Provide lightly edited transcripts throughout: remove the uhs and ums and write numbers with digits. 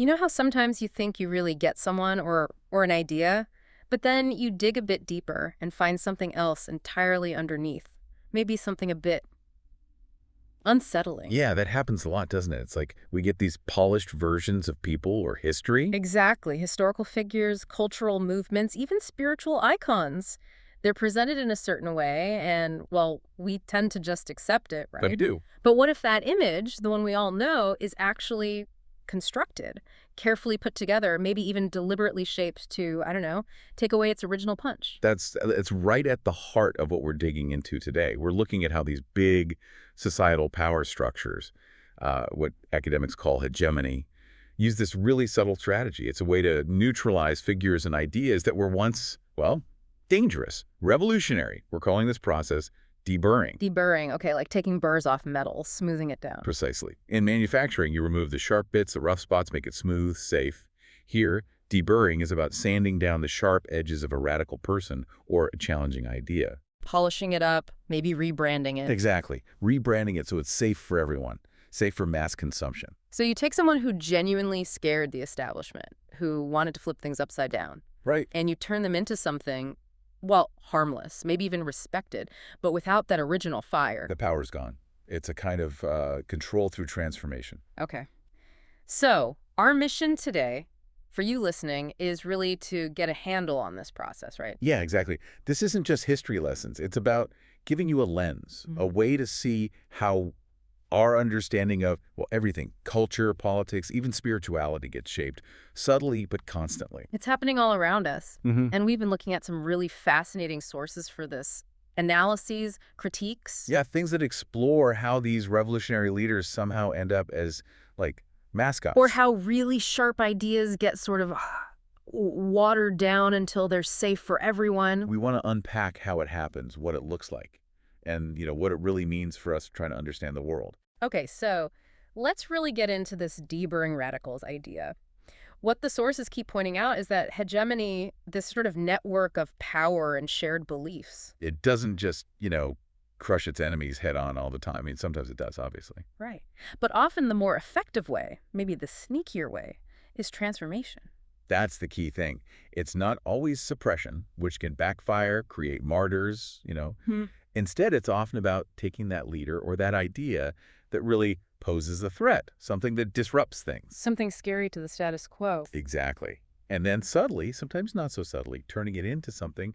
You know how sometimes you think you really get someone or an idea, but then you dig a bit deeper and find something else entirely underneath. Maybe something a bit unsettling. Yeah, that happens a lot, doesn't it? It's like we get these polished versions of people or history. Exactly. Historical figures, cultural movements, even spiritual icons. They're presented in a certain way, and, well, we tend to just accept it, But right? do. But what if that image, the one we all know, is actually constructed, carefully put together, maybe even deliberately shaped to, I don't know, take away its original punch? It's right at the heart of what we're digging into today. We're looking at how these big societal power structures, what academics call hegemony, use this really subtle strategy. It's a way to neutralize figures and ideas that were once, well, dangerous, revolutionary. We're calling this process deburring. Deburring, okay, like taking burrs off metal, smoothing it down. Precisely. In manufacturing, you remove the sharp bits, the rough spots, make it smooth, safe. Here, deburring is about sanding down the sharp edges of a radical person or a challenging idea. Polishing it up, maybe rebranding it. Exactly. Rebranding it so it's safe for everyone, safe for mass consumption. So you take someone who genuinely scared the establishment, who wanted to flip things upside down, Right. and you turn them into something, well, harmless, maybe even respected, but without that original fire. The power's gone. It's a kind of control through transformation. Okay. So our mission today, for you listening, is really to get a handle on this process, right? Yeah, exactly. This isn't just history lessons. It's about giving you a lens, a way to see how our understanding of, well, everything, culture, politics, even spirituality gets shaped subtly but constantly. It's happening all around us. And we've been looking at some really fascinating sources for this. Analyses, critiques. Yeah, things that explore how these revolutionary leaders somehow end up as, like, mascots. Or how really sharp ideas get sort of watered down until they're safe for everyone. We want to unpack how it happens, what it looks like, and, what it really means for us trying to understand the world. Okay, so let's really get into this deburring radicals idea. What the sources keep pointing out is that hegemony, this sort of network of power and shared beliefs. It doesn't just, crush its enemies head on all the time. I mean, sometimes it does, obviously. Right. But often the more effective way, maybe the sneakier way, is transformation. That's the key thing. It's not always suppression, which can backfire, create martyrs. Instead, it's often about taking that leader or that idea that really poses a threat, something that disrupts things. Something scary to the status quo. Exactly. And then subtly, sometimes not so subtly, turning it into something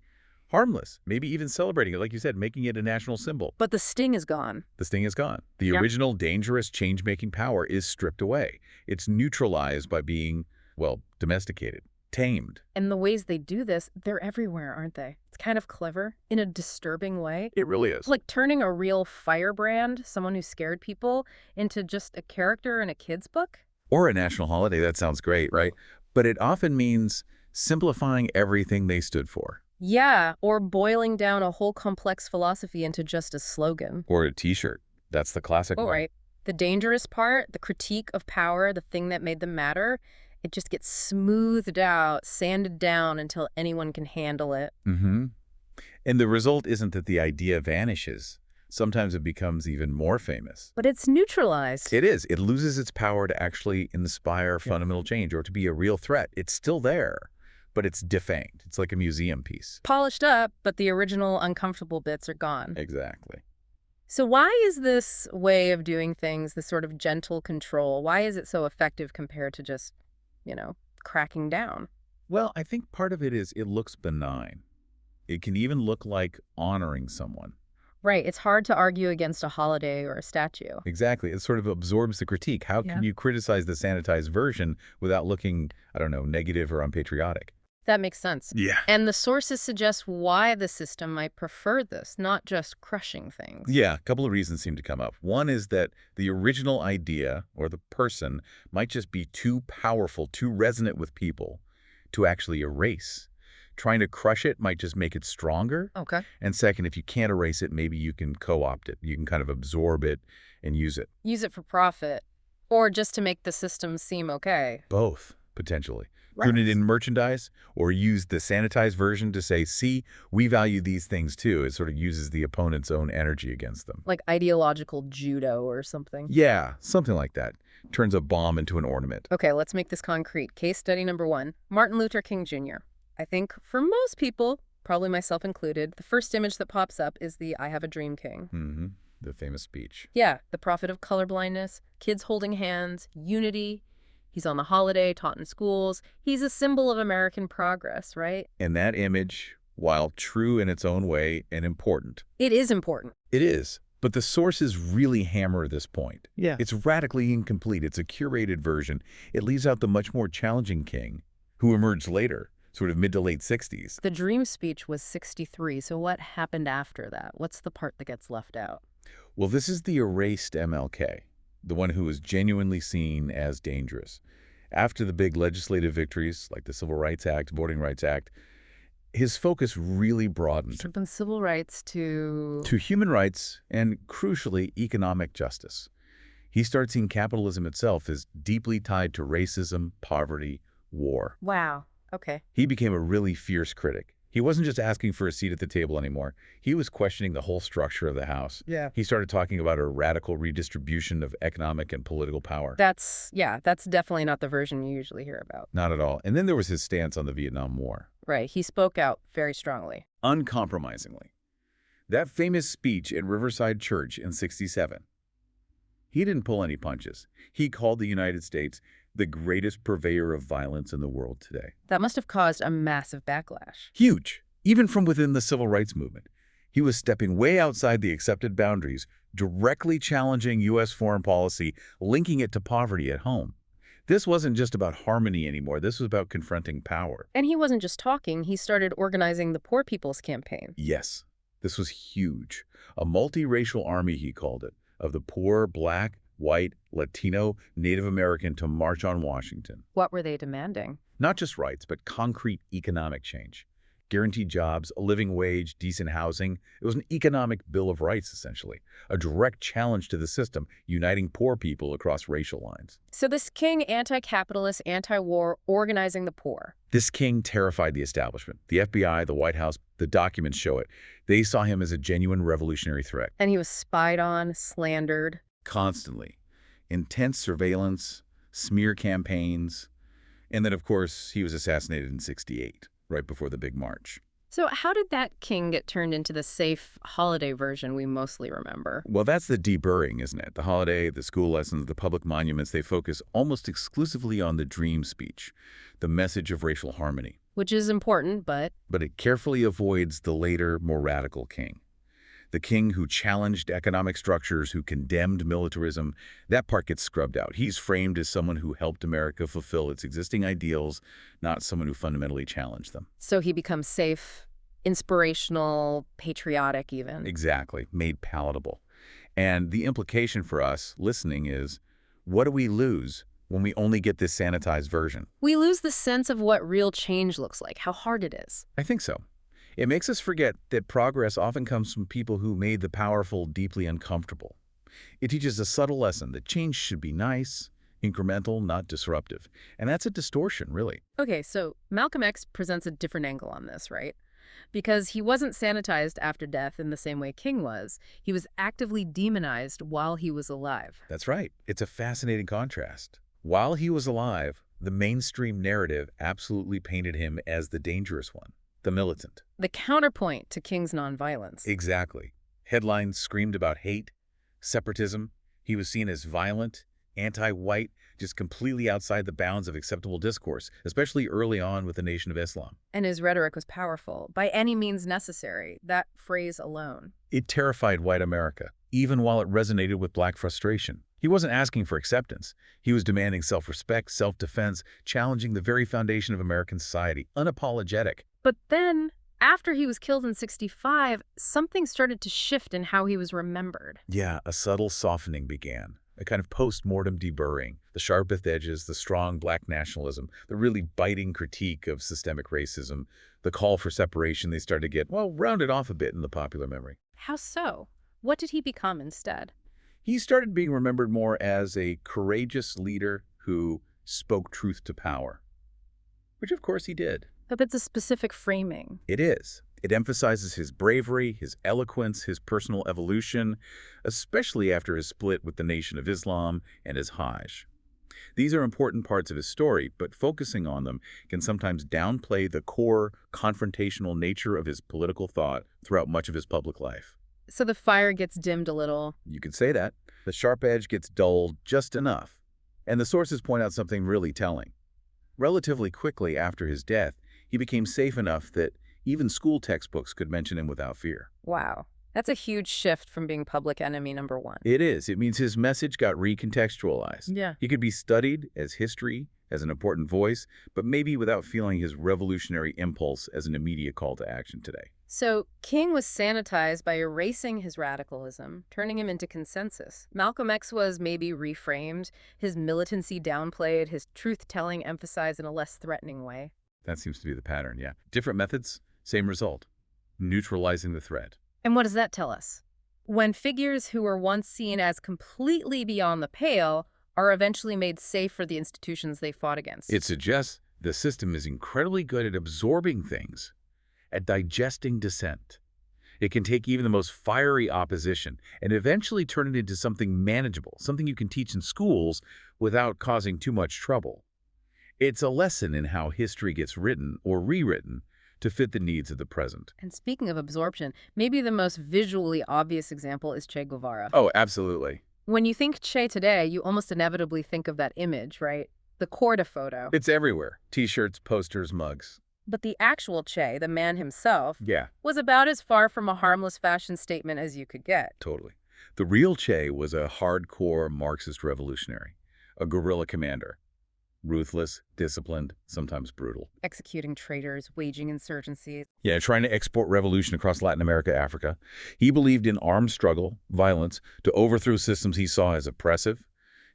harmless, maybe even celebrating it, like you said, making it a national symbol. But the sting is gone. The sting is gone. The original dangerous change-making power is stripped away. It's neutralized by being, well, domesticated, tamed. And the ways they do this, they're everywhere, aren't they? It's kind of clever in a disturbing way. It really is. It's like turning a real firebrand, someone who scared people, into just a character in a kid's book. Or a national holiday, that sounds great, right? But it often means simplifying everything they stood for. Yeah, or boiling down a whole complex philosophy into just a slogan. Or a T-shirt. That's the classic one. Right. The dangerous part, the critique of power, the thing that made them matter, it just gets smoothed out, sanded down until anyone can handle it. And the result isn't that the idea vanishes. Sometimes it becomes even more famous. But it's neutralized. It is. It loses its power to actually inspire fundamental change or to be a real threat. It's still there, but it's defanged. It's like a museum piece. Polished up, but the original uncomfortable bits are gone. Exactly. So why is this way of doing things, this sort of gentle control, why is it so effective compared to just, cracking down? Well, I think part of it is it looks benign. It can even look like honoring someone. Right. It's hard to argue against a holiday or a statue. Exactly. It sort of absorbs the critique. How can you criticize the sanitized version without looking, I don't know, negative or unpatriotic? That makes sense. Yeah. And the sources suggest why the system might prefer this, not just crushing things. Yeah, a couple of reasons seem to come up. One is that the original idea or the person might just be too powerful, too resonant with people to actually erase. Trying to crush it might just make it stronger. Okay. And second, if you can't erase it, maybe you can co-opt it. You can kind of absorb it and use it. Use it for profit, or just to make the system seem okay. Both. potentially. Right. Printed in merchandise or use the sanitized version to say, see, we value these things too. It sort of uses the opponent's own energy against them. Like ideological judo or something. Yeah, something like that. Turns a bomb into an ornament. Okay, let's make this concrete. Case study number 1, Martin Luther King Jr. I think for most people, probably myself included, the first image that pops up is the I Have a Dream King. Mm-hmm. The famous speech. Yeah, the prophet of colorblindness, kids holding hands, unity. He's on the holiday, taught in schools. He's a symbol of American progress, right? And that image, while true in its own way and important, It is important. it is. But the sources really hammer this point. Yeah. It's radically incomplete. It's a curated version. It leaves out the much more challenging king, who emerged later, sort of mid to late 60s. The dream speech was 63, so what happened after that? What's the part that gets left out? Well, this is the erased MLK, the one who was genuinely seen as dangerous. After the big legislative victories, like the Civil Rights Act, Voting Rights Act, his focus really broadened From civil rights to... to human rights and, crucially, economic justice. He started seeing capitalism itself as deeply tied to racism, poverty, war. Wow. Okay. He became a really fierce critic. He wasn't just asking for a seat at the table anymore. He was questioning the whole structure of the House. Yeah. He started talking about a radical redistribution of economic and political power. That's definitely not the version you usually hear about. Not at all. And then there was his stance on the Vietnam War. Right. He spoke out very strongly. Uncompromisingly. That famous speech at Riverside Church in '67. He didn't pull any punches. He called the United States the greatest purveyor of violence in the world today. That must have caused a massive backlash. Huge, even from within the civil rights movement. He was stepping way outside the accepted boundaries, directly challenging U.S. foreign policy, linking it to poverty at home. This wasn't just about harmony anymore. This was about confronting power. And he wasn't just talking. He started organizing the Poor People's Campaign. Yes, this was huge. A multiracial army, he called it, of the poor, black, white, Latino, Native American to march on Washington. What were they demanding? Not just rights, but concrete economic change. Guaranteed jobs, a living wage, decent housing. It was an economic bill of rights, essentially. A direct challenge to the system, uniting poor people across racial lines. So this king, anti-capitalist, anti-war, organizing the poor. This king terrified the establishment. The FBI, the White House, the documents show it. They saw him as a genuine revolutionary threat. And he was spied on, slandered. Constantly. Intense surveillance, smear campaigns, and then, of course, he was assassinated in '68, right before the big march. So how did that king get turned into the safe holiday version we mostly remember? Well, that's the deburring, isn't it? The holiday, the school lessons, the public monuments, they focus almost exclusively on the dream speech, the message of racial harmony. Which is important, but... But it carefully avoids the later, more radical king. The king who challenged economic structures, who condemned militarism, that part gets scrubbed out. He's framed as someone who helped America fulfill its existing ideals, not someone who fundamentally challenged them. So he becomes safe, inspirational, patriotic even. Exactly, made palatable. And the implication for us listening is, what do we lose when we only get this sanitized version? We lose the sense of what real change looks like, how hard it is. I think so. It makes us forget that progress often comes from people who made the powerful deeply uncomfortable. It teaches a subtle lesson that change should be nice, incremental, not disruptive. And that's a distortion, really. Okay, so Malcolm X presents a different angle on this, right? Because he wasn't sanitized after death in the same way King was. He was actively demonized while he was alive. That's right. It's a fascinating contrast. While he was alive, the mainstream narrative absolutely painted him as the dangerous one, the militant. The counterpoint to King's nonviolence. Exactly. Headlines screamed about hate, separatism. He was seen as violent, anti-white, just completely outside the bounds of acceptable discourse, especially early on with the Nation of Islam. And his rhetoric was powerful. By any means necessary, that phrase alone. It terrified white America, even while it resonated with black frustration. He wasn't asking for acceptance. He was demanding self-respect, self-defense, challenging the very foundation of American society, unapologetic. But then, after he was killed in '65, something started to shift in how he was remembered. Yeah, a subtle softening began. A kind of post-mortem deburring, the sharpest edges, the strong black nationalism, the really biting critique of systemic racism, the call for separation. They started to get, well, rounded off a bit in the popular memory. How so? What did he become instead? He started being remembered more as a courageous leader who spoke truth to power. which of course he did. But that's a specific framing. It is. It emphasizes his bravery, his eloquence, his personal evolution, especially after his split with the Nation of Islam and his Hajj. These are important parts of his story, but focusing on them can sometimes downplay the core, confrontational nature of his political thought throughout much of his public life. So the fire gets dimmed a little. You could say that. The sharp edge gets dulled just enough. And the sources point out something really telling. Relatively quickly after his death, he became safe enough that even school textbooks could mention him without fear. Wow. That's a huge shift from being public enemy number one. It is. It means his message got recontextualized. Yeah. He could be studied as history, as an important voice, but maybe without feeling his revolutionary impulse as an immediate call to action today. So King was sanitized by erasing his radicalism, turning him into consensus. Malcolm X was maybe reframed, his militancy downplayed, his truth-telling emphasized in a less threatening way. That seems to be the pattern, yeah. Different methods, same result. Neutralizing the threat. And what does that tell us? When figures who were once seen as completely beyond the pale are eventually made safe for the institutions they fought against. It suggests the system is incredibly good at absorbing things, at digesting dissent. It can take even the most fiery opposition and eventually turn it into something manageable, something you can teach in schools without causing too much trouble. It's a lesson in how history gets written or rewritten to fit the needs of the present. And speaking of absorption, maybe the most visually obvious example is Che Guevara. Oh, absolutely. When you think Che today, you almost inevitably think of that image, right? The Corda photo. It's everywhere. T-shirts, posters, mugs. But the actual Che, the man himself, Yeah, was about as far from a harmless fashion statement as you could get. totally. The real Che was a hardcore Marxist revolutionary, a guerrilla commander. Ruthless, disciplined, sometimes brutal. Executing traitors, waging insurgencies. Yeah, trying to export revolution across Latin America, Africa. He believed in armed struggle, violence, to overthrow systems he saw as oppressive.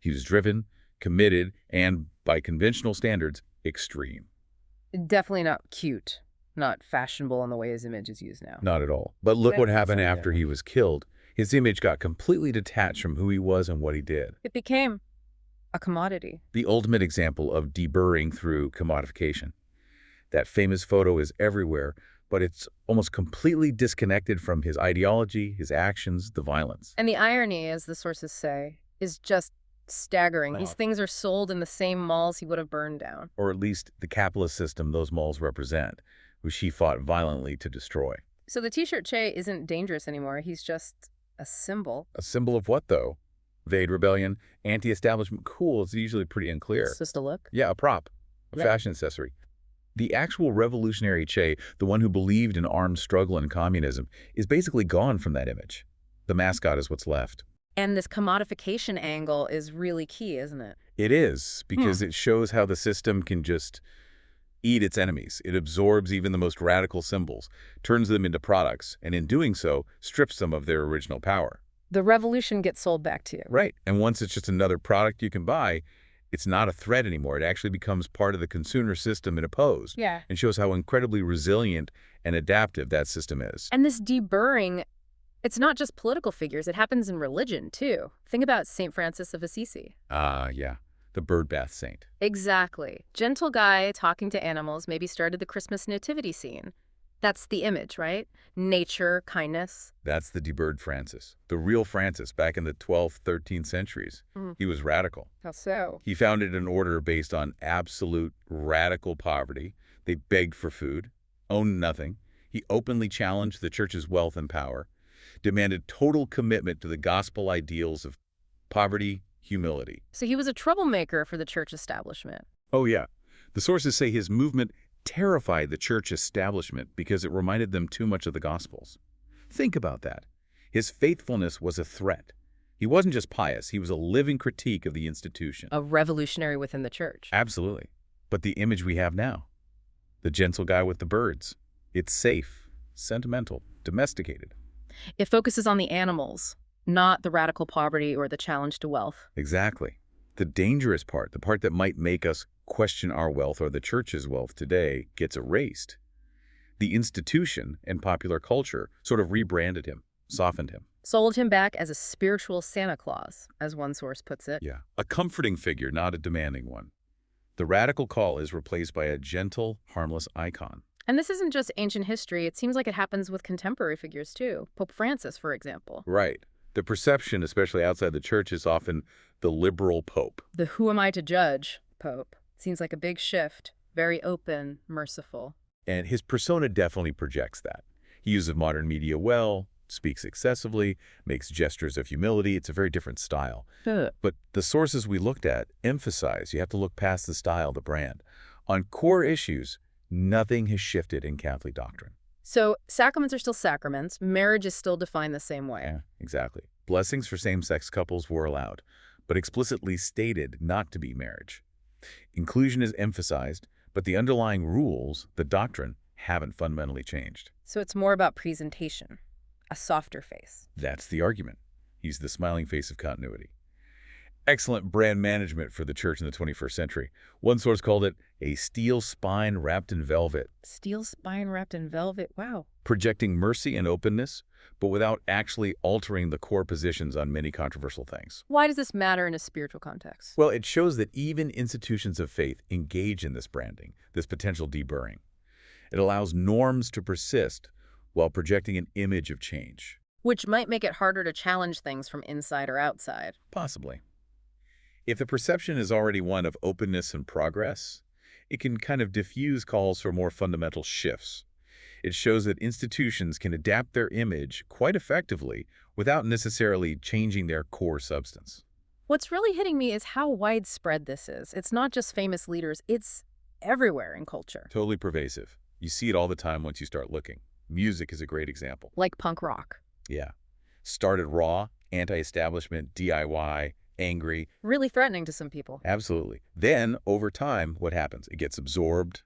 He was driven, committed, and, by conventional standards, extreme. Definitely not cute. Not fashionable in the way his image is used now. Not at all. But look what happened Definitely after he was killed. His image got completely detached from who he was and what he did. It became a commodity. The ultimate example of deburring through commodification. That famous photo is everywhere, but it's almost completely disconnected from his ideology, his actions, the violence. And the irony, as the sources say, is just staggering. Wow. These things are sold in the same malls he would have burned down. Or at least the capitalist system those malls represent, which he fought violently to destroy. So the T-shirt Che isn't dangerous anymore. He's just a symbol. A symbol of what, though? Evade rebellion, anti-establishment cool. It's usually pretty unclear. It's just a look. Yeah, a prop, a Yeah. fashion accessory. The actual revolutionary Che, the one who believed in armed struggle and communism, is basically gone from that image. The mascot is what's left. And this commodification angle is really key, isn't it? It is, because it shows how the system can just eat its enemies. It absorbs even the most radical symbols, turns them into products, and in doing so, strips them of their original power. The revolution gets sold back to you. Right. And once it's just another product you can buy, it's not a threat anymore. It actually becomes part of the consumer system it opposed. Yeah. And shows how incredibly resilient and adaptive that system is. And this deburring, it's not just political figures. It happens in religion, too. Think about St. Francis of Assisi. Yeah. The birdbath saint. Exactly. Gentle guy talking to animals maybe started the Christmas nativity scene. That's the image, right? Nature, kindness. That's the deburred Francis. The real Francis back in the 12th, 13th centuries. He was radical. How so? He founded an order based on absolute radical poverty. They begged for food, owned nothing. He openly challenged the church's wealth and power, demanded total commitment to the gospel ideals of poverty, humility. So he was a troublemaker for the church establishment. Oh, yeah. The sources say his movement terrified the church establishment because it reminded them too much of the Gospels. Think about that. His faithfulness was a threat. He wasn't just pious, he was a living critique of the institution. A revolutionary within the church. Absolutely. But the image we have now, the gentle guy with the birds, it's safe, sentimental, domesticated. It focuses on the animals, not the radical poverty or the challenge to wealth. Exactly. The dangerous part, the part that might make us question our wealth or the church's wealth today, gets erased. The institution and popular culture sort of rebranded him, softened him. Sold him back as a spiritual Santa Claus, as one source puts it. Yeah. A comforting figure, not a demanding one. The radical call is replaced by a gentle, harmless icon. And this isn't just ancient history. It seems like it happens with contemporary figures, too. Pope Francis, for example. Right. The perception, especially outside the church, is often the liberal pope. The who am I to judge pope. Seems like a big shift. Very open, merciful. And his persona definitely projects that. He uses modern media well, speaks excessively, makes gestures of humility. It's a very different style. But the sources we looked at emphasize you have to look past the style, the brand. On core issues, nothing has shifted in Catholic doctrine. So sacraments are still sacraments. Marriage is still defined the same way. Yeah, exactly. Blessings for same-sex couples were allowed, but explicitly stated not to be marriage. Inclusion is emphasized, but the underlying rules, the doctrine, haven't fundamentally changed. So it's more about presentation, a softer face. That's the argument. He's the smiling face of continuity. Excellent brand management for the church in the 21st century. One source called it a steel spine wrapped in velvet. Steel spine wrapped in velvet? Wow. Projecting mercy and openness, but without actually altering the core positions on many controversial things. Why does this matter in a spiritual context? Well, it shows that even institutions of faith engage in this branding, this potential deburring. It allows norms to persist while projecting an image of change. Which might make it harder to challenge things from inside or outside. Possibly. If the perception is already one of openness and progress, it can kind of diffuse calls for more fundamental shifts. It shows that institutions can adapt their image quite effectively without necessarily changing their core substance. What's really hitting me is how widespread this is. It's not just famous leaders, it's everywhere in culture. Totally pervasive. You see it all the time once you start looking. Music is a great example. Like punk rock. Yeah. Started raw, anti-establishment, DIY, angry. Really threatening to some people. Absolutely. Then, over time, what happens? It gets absorbed,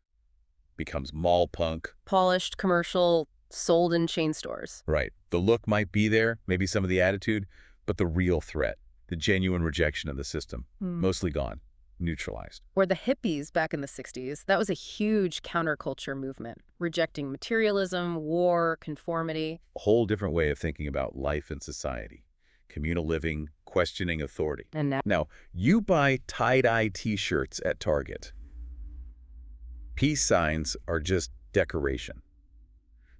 becomes mall punk. Polished, commercial, sold in chain stores. Right. The look might be there, maybe some of the attitude, but the real threat, the genuine rejection of the system, mostly gone, neutralized. Or the hippies back in the 60s, that was a huge counterculture movement, rejecting materialism, war, conformity. A whole different way of thinking about life and society. Communal living, questioning authority. And Now, you buy tie-dye t-shirts at Target. Peace signs are just decoration.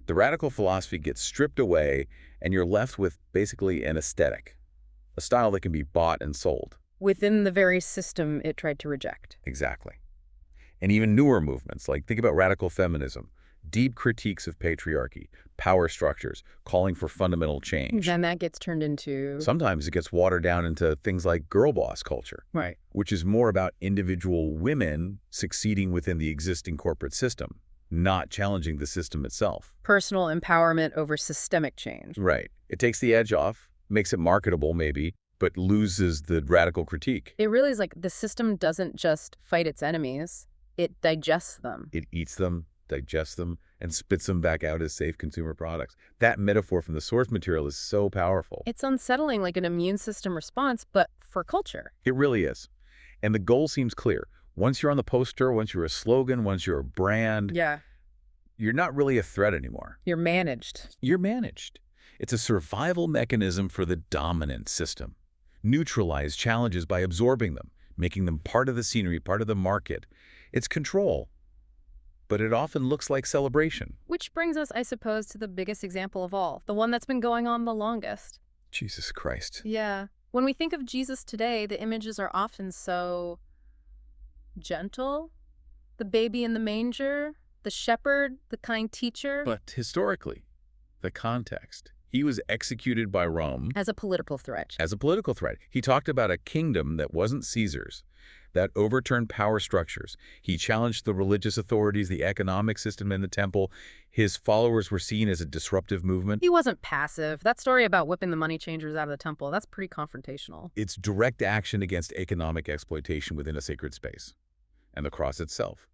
The radical philosophy gets stripped away, and you're left with basically an aesthetic, a style that can be bought and sold. within the very system it tried to reject. Exactly. And even newer movements, like think about radical feminism, deep critiques of patriarchy, power structures, calling for fundamental change. Then that gets turned into... Sometimes it gets watered down into things like girl boss culture, Right. which is more about individual women succeeding within the existing corporate system, not challenging the system itself. Personal empowerment over systemic change. Right. It takes the edge off, makes it marketable maybe, but loses the radical critique. It really is like the system doesn't just fight its enemies, it digests them. It eats them, digests them, and spits them back out as safe consumer products. That metaphor from the source material is so powerful. It's unsettling, like an immune system response, but for culture. It really is. And the goal seems clear. Once you're on the poster, once you're a slogan, once you're a brand, Yeah. you're not really a threat anymore. You're managed. You're managed. It's a survival mechanism for the dominant system. Neutralize challenges by absorbing them, making them part of the scenery, part of the market. It's control. But it often looks like celebration. Which brings us, I suppose, to the biggest example of all, the one that's been going on the longest. Jesus Christ. Yeah. When we think of Jesus today, the images are often so gentle. The baby in the manger, the shepherd, the kind teacher. But historically, the context. He was executed by Rome As a political threat. as a political threat. He talked about a kingdom that wasn't Caesar's, that overturned power structures. He challenged the religious authorities, the economic system in the temple. His followers were seen as a disruptive movement. He wasn't passive. That story about whipping the money changers out of the temple, that's pretty confrontational. It's direct action against economic exploitation within a sacred space. And the cross itself.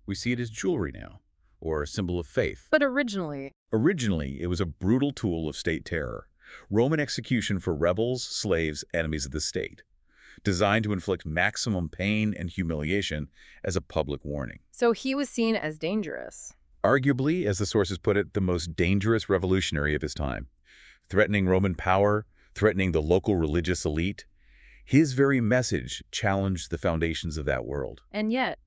We see it as jewelry now, or a symbol of faith. But originally, Originally, it was a brutal tool of state terror. Roman execution for rebels, slaves, enemies of the state. Designed to inflict maximum pain and humiliation as a public warning. so he was seen as dangerous. Arguably, as the sources put it, the most dangerous revolutionary of his time. Threatening Roman power, threatening the local religious elite. His very message challenged the foundations of that world. And yet,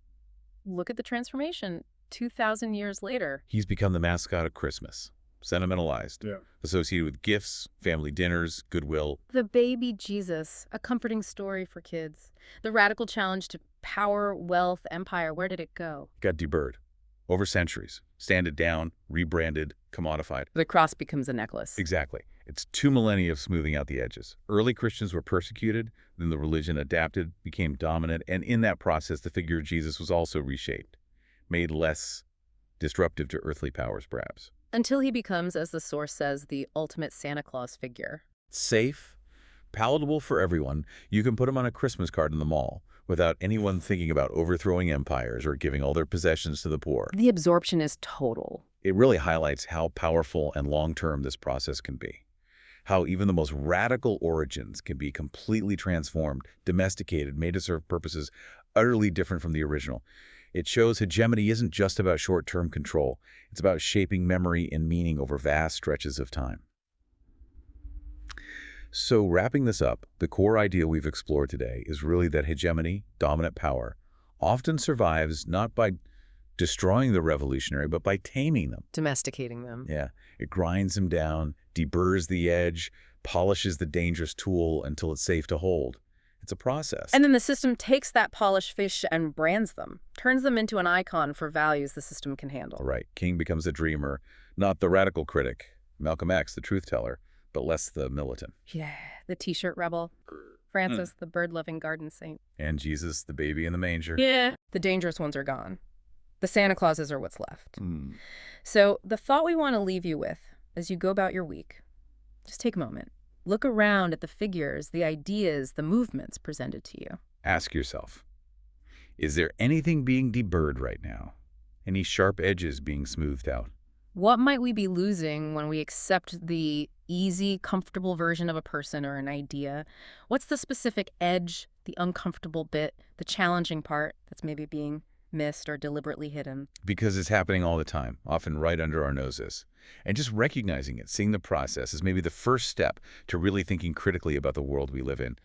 look at the transformation 2,000 years later. He's become the mascot of Christmas, sentimentalized, associated with gifts, family dinners, goodwill. The baby Jesus, a comforting story for kids. The radical challenge to power, wealth, empire, where did it go? Got deburred. Over centuries. Sanded down, rebranded, commodified. The cross becomes a necklace. Exactly. It's 2 millennia of smoothing out the edges. Early Christians were persecuted, then the religion adapted, became dominant, and in that process, the figure of Jesus was also reshaped, made less disruptive to earthly powers, perhaps. Until he becomes, as the source says, the ultimate Santa Claus figure. Safe, palatable for everyone. You can put him on a Christmas card in the mall without anyone thinking about overthrowing empires or giving all their possessions to the poor. The absorption is total. It really highlights how powerful and long-term this process can be. How even the most radical origins can be completely transformed, domesticated, made to serve purposes utterly different from the original. It shows hegemony isn't just about short-term control. It's about shaping memory and meaning over vast stretches of time. So wrapping this up, the core idea we've explored today is really that hegemony, dominant power, often survives not by destroying the revolutionary, but by taming them. Domesticating them. Yeah, it grinds them down, deburrs the edge, polishes the dangerous tool until it's safe to hold. It's a process. And then the system takes that polished fish and brands them, turns them into an icon for values the system can handle. Right. King becomes a dreamer, not the radical critic, Malcolm X, the truth teller, but less the militant. Yeah, the T-shirt rebel. Francis, the bird-loving garden saint. And Jesus, the baby in the manger. Yeah. The dangerous ones are gone. The Santa Clauses are what's left. So the thought we want to leave you with as you go about your week, just take a moment. Look around at the figures, the ideas, the movements presented to you. Ask yourself, is there anything being deburred right now? Any sharp edges being smoothed out? What might we be losing when we accept the easy, comfortable version of a person or an idea? What's the specific edge, the uncomfortable bit, the challenging part that's maybe being missed or deliberately hidden? Because it's happening all the time, often right under our noses. And just recognizing it, seeing the process, is maybe the first step to really thinking critically about the world we live in.